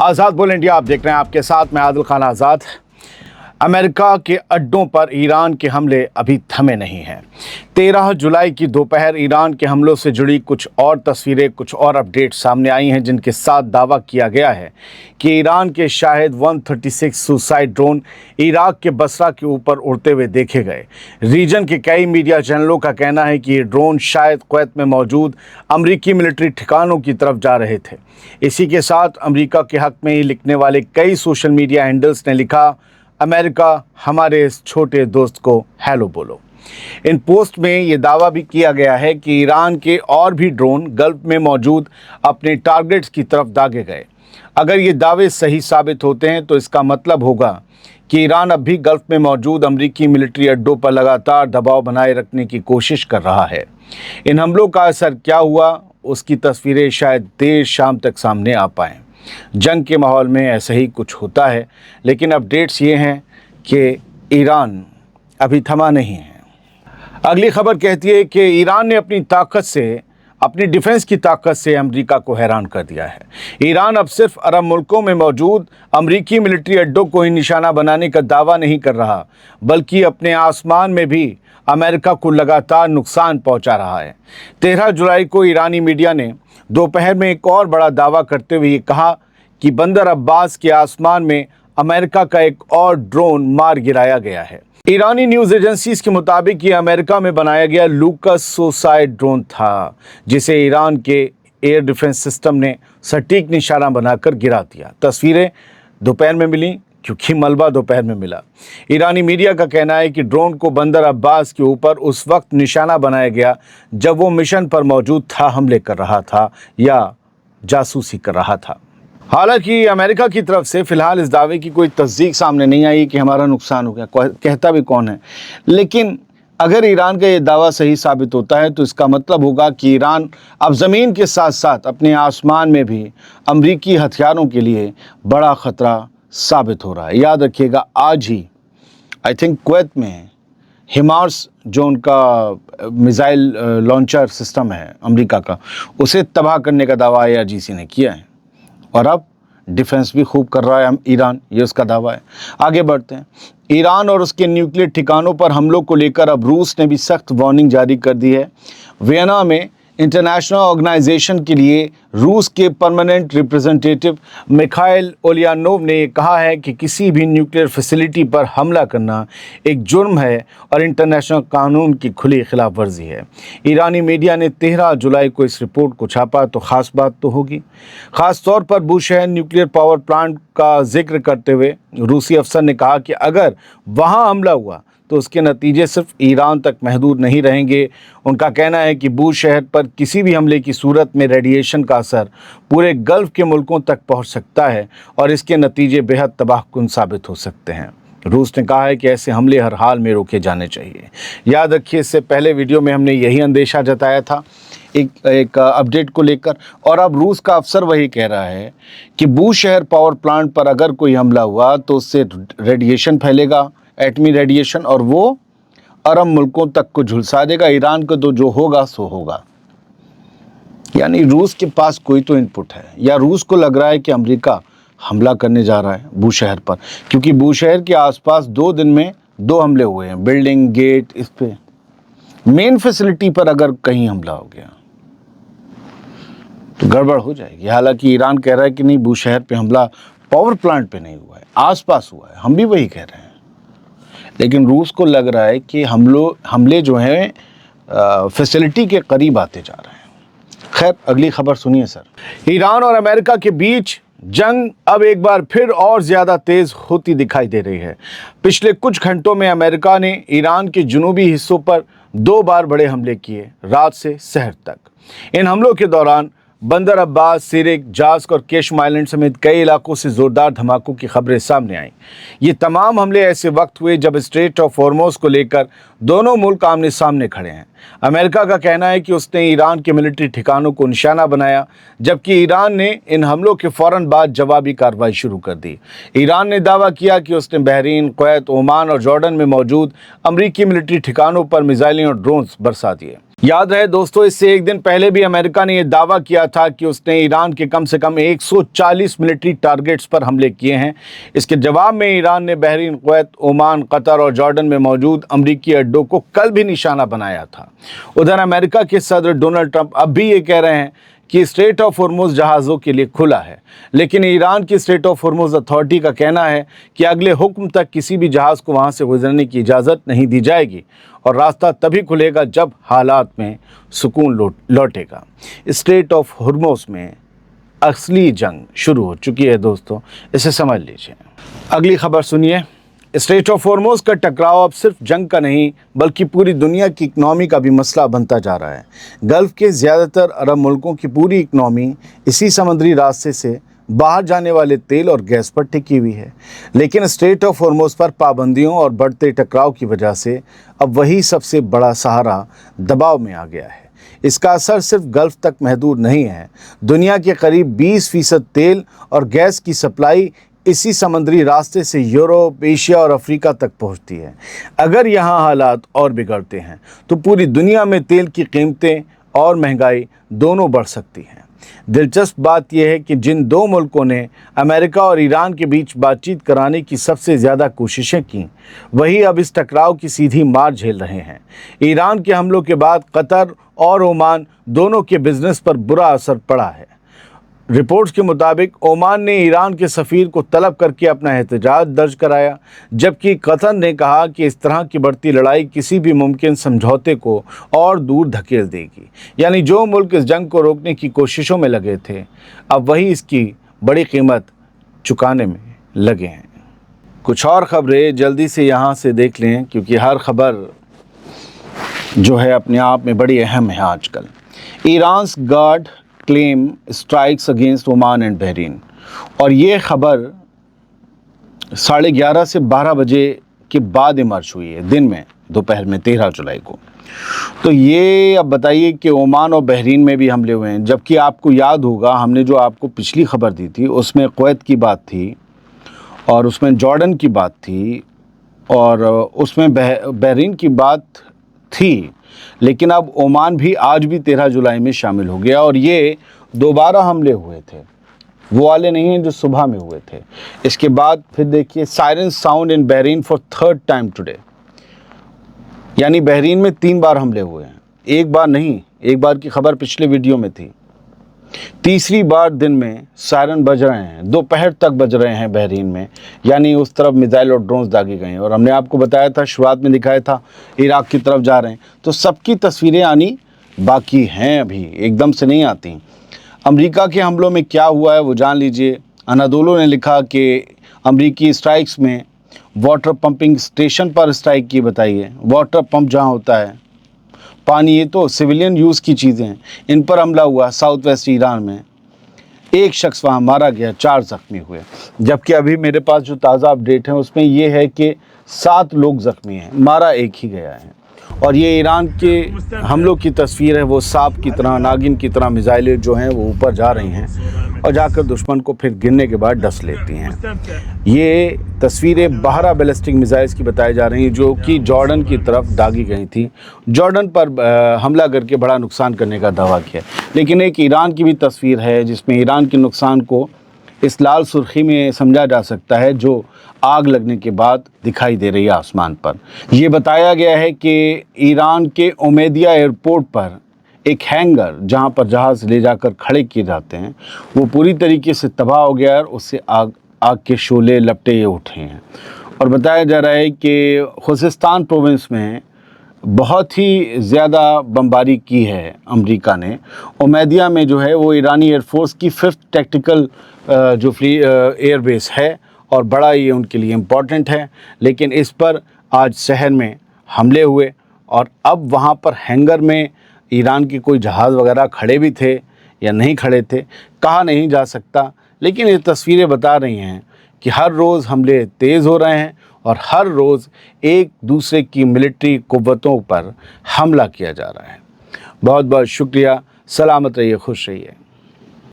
आज़ाद बोल इंडिया आप देख रहे हैं, आपके साथ मैं आदिल खान आज़ाद। अमेरिका के अड्डों पर ईरान के हमले अभी थमे नहीं हैं। 13 जुलाई की दोपहर ईरान के हमलों से जुड़ी कुछ और तस्वीरें, कुछ और अपडेट सामने आई हैं, जिनके साथ दावा किया गया है कि ईरान के शायद 136 सुसाइड ड्रोन इराक के बसरा के ऊपर उड़ते हुए देखे गए। रीजन के कई मीडिया चैनलों का कहना है कि ये ड्रोन शायद कुवैत में मौजूद अमरीकी मिलिट्री ठिकानों की तरफ जा रहे थे। इसी के साथ अमरीका के हक में ही लिखने वाले कई सोशल मीडिया हैंडल्स ने लिखा, अमेरिका हमारे इस छोटे दोस्त को हेलो बोलो। इन पोस्ट में ये दावा भी किया गया है कि ईरान के और भी ड्रोन गल्फ में मौजूद अपने टारगेट्स की तरफ दागे गए। अगर ये दावे सही साबित होते हैं तो इसका मतलब होगा कि ईरान अब भी गल्फ में मौजूद अमरीकी मिलिट्री अड्डों पर लगातार दबाव बनाए रखने की कोशिश कर रहा है। इन हमलों का असर क्या हुआ, उसकी तस्वीरें शायद देर शाम तक सामने आ पाएँ। जंग के माहौल में ऐसा ही कुछ होता है, लेकिन अपडेट्स ये हैं कि ईरान अभी थमा नहीं है। अगली खबर कहती है कि ईरान ने अपनी ताकत से, अपनी डिफेंस की ताकत से अमेरिका को हैरान कर दिया है। ईरान अब सिर्फ अरब मुल्कों में मौजूद अमरीकी मिलिट्री अड्डों को ही निशाना बनाने का दावा नहीं कर रहा, बल्कि अपने आसमान में भी अमेरिका को लगातार नुकसान पहुंचा रहा है। 13 जुलाई को ईरानी मीडिया ने दोपहर में एक और बड़ा दावा करते हुए ये कहा कि बंदर अब्बास के आसमान में अमेरिका का एक और ड्रोन मार गिराया गया है। ईरानी न्यूज़ एजेंसीज के मुताबिक ये अमेरिका में बनाया गया लूकस सुसाइड ड्रोन था, जिसे ईरान के एयर डिफेंस सिस्टम ने सटीक निशाना बनाकर गिरा दिया। तस्वीरें दोपहर में मिली क्योंकि मलबा दोपहर में मिला। ईरानी मीडिया का कहना है कि ड्रोन को बंदर अब्बास के ऊपर उस वक्त निशाना बनाया गया जब वो मिशन पर मौजूद था, हमले कर रहा था या जासूसी कर रहा था। हालांकि अमेरिका की तरफ से फ़िलहाल इस दावे की कोई तस्दीक सामने नहीं आई कि हमारा नुकसान हो गया। कहता भी कौन है? लेकिन अगर ईरान का ये दावा सही साबित होता है तो इसका मतलब होगा कि ईरान अब ज़मीन के साथ साथ अपने आसमान में भी अमरीकी हथियारों के लिए बड़ा ख़तरा साबित हो रहा है। याद रखिएगा, आज ही आई थिंक कुवैत में हिमार्स जो उनका मिसाइल लॉन्चर सिस्टम है अमेरिका का, उसे तबाह करने का दावा IRGC ने किया है। और अब डिफेंस भी खूब कर रहा है ईरान, ये उसका दावा है। आगे बढ़ते हैं। ईरान और उसके न्यूक्लियर ठिकानों पर हमलों को लेकर अब रूस ने भी सख्त वार्निंग जारी कर दी है। वियना में इंटरनेशनल ऑर्गेनाइजेशन के लिए रूस के परमानेंट रिप्रेजेंटेटिव मिखाइल ओलियानोव ने कहा है कि किसी भी न्यूक्लियर फैसिलिटी पर हमला करना एक जुर्म है और इंटरनेशनल कानून की खुली खिलाफ वर्जी है। ईरानी मीडिया ने 13 जुलाई को इस रिपोर्ट को छापा तो ख़ास बात तो होगी। ख़ास तौर पर बुशहर न्यूक्लियर पावर प्लांट का जिक्र करते हुए रूसी अफसर ने कहा कि अगर वहाँ हमला हुआ तो उसके नतीजे सिर्फ ईरान तक महदूद नहीं रहेंगे। उनका कहना है कि बुशहर पर किसी भी हमले की सूरत में रेडिएशन का असर पूरे गल्फ़ के मुल्कों तक पहुंच सकता है और इसके नतीजे बेहद तबाहकुन साबित हो सकते हैं। रूस ने कहा है कि ऐसे हमले हर हाल में रोके जाने चाहिए। याद रखिए, इससे पहले वीडियो में हमने यही अंदेशा जताया था एक अपडेट को लेकर, और अब रूस का अफसर वही कह रहा है कि बुशहर पावर प्लांट पर अगर कोई हमला हुआ तो उससे रेडिएशन फैलेगा, एटमी रेडिएशन, और वो अरब मुल्कों तक को झुलसा देगा। ईरान को तो जो होगा सो होगा। यानी रूस के पास कोई तो इनपुट है, या रूस को लग रहा है कि अमेरिका हमला करने जा रहा है बुशहर पर, क्योंकि बुशहर के आसपास 2 दिन में 2 हमले हुए हैं। बिल्डिंग, गेट, इस पे मेन फैसिलिटी पर अगर कहीं हमला हो गया तो गड़बड़ हो जाएगी। हालांकि ईरान कह रहा है कि नहीं, बुशहर पे हमला पावर प्लांट पे नहीं हुआ है, आसपास हुआ है। हम भी वही कह रहे हैं, लेकिन रूस को लग रहा है कि हमले जो हैं फैसिलिटी के करीब आते जा रहे हैं। खैर, अगली खबर सुनिए सर। ईरान और अमेरिका के बीच जंग अब एक बार फिर और ज़्यादा तेज़ होती दिखाई दे रही है। पिछले कुछ घंटों में अमेरिका ने ईरान के जुनूबी हिस्सों पर 2 बार बड़े हमले किए, रात से सहर तक। इन हमलों के दौरान बंदर अब्बास, सिरिक, जास्क और केशम आइलैंड समेत कई इलाकों से ज़ोरदार धमाकों की खबरें सामने आईं। ये तमाम हमले ऐसे वक्त हुए जब स्ट्रेट ऑफ हॉर्मुज़ को लेकर दोनों मुल्क आमने सामने खड़े हैं। अमेरिका का कहना है कि उसने ईरान के मिलिट्री ठिकानों को निशाना बनाया, जबकि ईरान ने इन हमलों के फ़ौरन बाद जवाबी कार्रवाई शुरू कर दी। ईरान ने दावा किया कि उसने बहरीन, कुवैत, ओमान और जॉर्डन में मौजूद अमरीकी मिलिट्री ठिकानों पर मिसाइलें और ड्रोन्स बरसा दिए। याद रहे दोस्तों, इससे एक दिन पहले भी अमेरिका ने यह दावा किया था कि उसने ईरान के कम से कम 140 मिलिट्री टारगेट्स पर हमले किए हैं। इसके जवाब में ईरान ने बहरीन, कुवैत, ओमान, कतर और जॉर्डन में मौजूद अमरीकी अड्डों को कल भी निशाना बनाया था। उधर अमेरिका के सदर डोनाल्ड ट्रंप अब भी ये कह रहे हैं कि स्ट्रेट ऑफ हॉर्मुज़ जहाज़ों के लिए खुला है, लेकिन ईरान की स्ट्रेट ऑफ हॉर्मुज़ अथॉरिटी का कहना है कि अगले हुक्म तक किसी भी जहाज़ को वहां से गुजरने की इजाज़त नहीं दी जाएगी और रास्ता तभी खुलेगा जब हालात में सुकून लौटेगा। स्ट्रेट ऑफ हॉर्मुज़ में असली जंग शुरू हो चुकी है दोस्तों, इसे समझ लीजिए। अगली खबर सुनिए। स्ट्रेट ऑफ हॉर्मुज़ का टकराव अब सिर्फ जंग का नहीं बल्कि पूरी दुनिया की इकनॉमी का भी मसला बनता जा रहा है। गल्फ़ के ज़्यादातर अरब मुल्कों की पूरी इकनॉमी इसी समुद्री रास्ते से बाहर जाने वाले तेल और गैस पर टिकी हुई है, लेकिन स्ट्रेट ऑफ हॉर्मुज़ पर पाबंदियों और बढ़ते टकराव की वजह से अब वही सबसे बड़ा सहारा दबाव में आ गया है। इसका असर सिर्फ गल्फ़ तक महदूद नहीं है। दुनिया के करीब 20% तेल और गैस की सप्लाई इसी समुद्री रास्ते से यूरोप, एशिया और अफ्रीका तक पहुंचती है। अगर यहाँ हालात और बिगड़ते हैं तो पूरी दुनिया में तेल की कीमतें और महंगाई दोनों बढ़ सकती हैं। दिलचस्प बात यह है कि जिन दो मुल्कों ने अमेरिका और ईरान के बीच बातचीत कराने की सबसे ज़्यादा कोशिशें की, वही अब इस टकराव की सीधी मार झेल रहे हैं। ईरान के हमलों के बाद कतर और ओमान दोनों के बिजनेस पर बुरा असर पड़ा है। रिपोर्ट्स के मुताबिक ओमान ने ईरान के सफ़ीर को तलब करके अपना एहतजाज दर्ज कराया, जबकि कतर ने कहा कि इस तरह की बढ़ती लड़ाई किसी भी मुमकिन समझौते को और दूर धकेल देगी। यानी जो मुल्क इस जंग को रोकने की कोशिशों में लगे थे, अब वही इसकी बड़ी कीमत चुकाने में लगे हैं। कुछ और ख़बरें जल्दी से यहाँ से देख लें, क्योंकि हर खबर जो है अपने आप में बड़ी अहम है आजकल। Iran's guard claim strikes against Oman and Bahrain, और ये खबर 11:30 से 12 बजे के बाद इमर्ज हुई है, दिन में, दोपहर में 13 जुलाई को। तो ये अब बताइए कि ओमान और बहरीन में भी हमले हुए हैं, जबकि आपको याद होगा हमने जो आपको पिछली खबर दी थी उसमें कुवैत की बात थी और उसमें जॉर्डन की बात थी और उसमें बहरीन की बात थी, लेकिन अब ओमान भी आज भी 13 जुलाई में शामिल हो गया और ये दोबारा हमले हुए थे, वो वाले नहीं हैं जो सुबह में हुए थे। इसके बाद फिर देखिए, siren sound in Bahrain for third time today, यानी बहरीन में 3 बार हमले हुए हैं, एक बार नहीं, एक बार की खबर पिछले वीडियो में थी। तीसरी बार दिन में सायरन बज रहे हैं, दोपहर तक बज रहे हैं बहरीन में, यानी उस तरफ मिसाइल और ड्रोन्स दागे गए हैं। और हमने आपको बताया था, शुरुआत में दिखाया था इराक की तरफ जा रहे हैं, तो सबकी तस्वीरें आनी बाकी हैं, अभी एकदम से नहीं आती। अमेरिका के हमलों में क्या हुआ है वो जान लीजिए। अनादोलो ने लिखा कि अमरीकी स्ट्राइक्स में वाटर पंपिंग स्टेशन पर स्ट्राइक की, बताइए वाटर पंप जहाँ होता है पानी, ये तो सिविलियन यूज़ की चीज़ें हैं, इन पर हमला हुआ साउथ वेस्ट ईरान में। एक शख्स वहाँ मारा गया, 4 ज़ख्मी हुए, जबकि अभी मेरे पास जो ताज़ा अपडेट है उसमें ये है कि 7 लोग ज़ख्मी हैं, मारा एक ही गया है। और ये ईरान के हमलों की तस्वीर है, वो सांप की तरह, नागिन की तरह मिसाइलें जो हैं वो ऊपर जा रही हैं और जाकर दुश्मन को फिर गिरने के बाद डस लेती हैं। ये तस्वीरें 12 बैलिस्टिक मिसाइल्स की बताई जा रही हैं जो कि जॉर्डन की तरफ दागी गई थी। जॉर्डन पर हमला करके बड़ा नुकसान करने का दावा किया, लेकिन एक ईरान की भी तस्वीर है जिसमें ईरान के नुकसान को इस लाल सुर्खी में समझा जा सकता है जो आग लगने के बाद दिखाई दे रही है आसमान पर। यह बताया गया है कि ईरान के उमैदिया एयरपोर्ट पर एक हैंगर जहां पर जहाज़ ले जाकर खड़े किए जाते हैं वो पूरी तरीके से तबाह हो गया और उससे आग के शोले लपटे उठे हैं। और बताया जा रहा है कि खुज़िस्तान प्रोविंस में बहुत ही ज़्यादा बमबारी की है अमेरिका ने। उमैदिया में जो है वो ईरानी एयरफोर्स की 5th टैक्टिकल जो फ्री एयरबेस है और बड़ा ये उनके लिए इम्पॉर्टेंट है, लेकिन इस पर आज शहर में हमले हुए और अब वहाँ पर हैंगर में ईरान के कोई जहाज़ वगैरह खड़े भी थे या नहीं खड़े थे, कहा नहीं जा सकता। लेकिन ये तस्वीरें बता रही हैं कि हर रोज़ हमले तेज़ हो रहे हैं और हर रोज़ एक दूसरे की मिलिट्री क़ुव्वतों पर हमला किया जा रहा है। बहुत बहुत शुक्रिया, सलामत रहिए, खुश रहिए।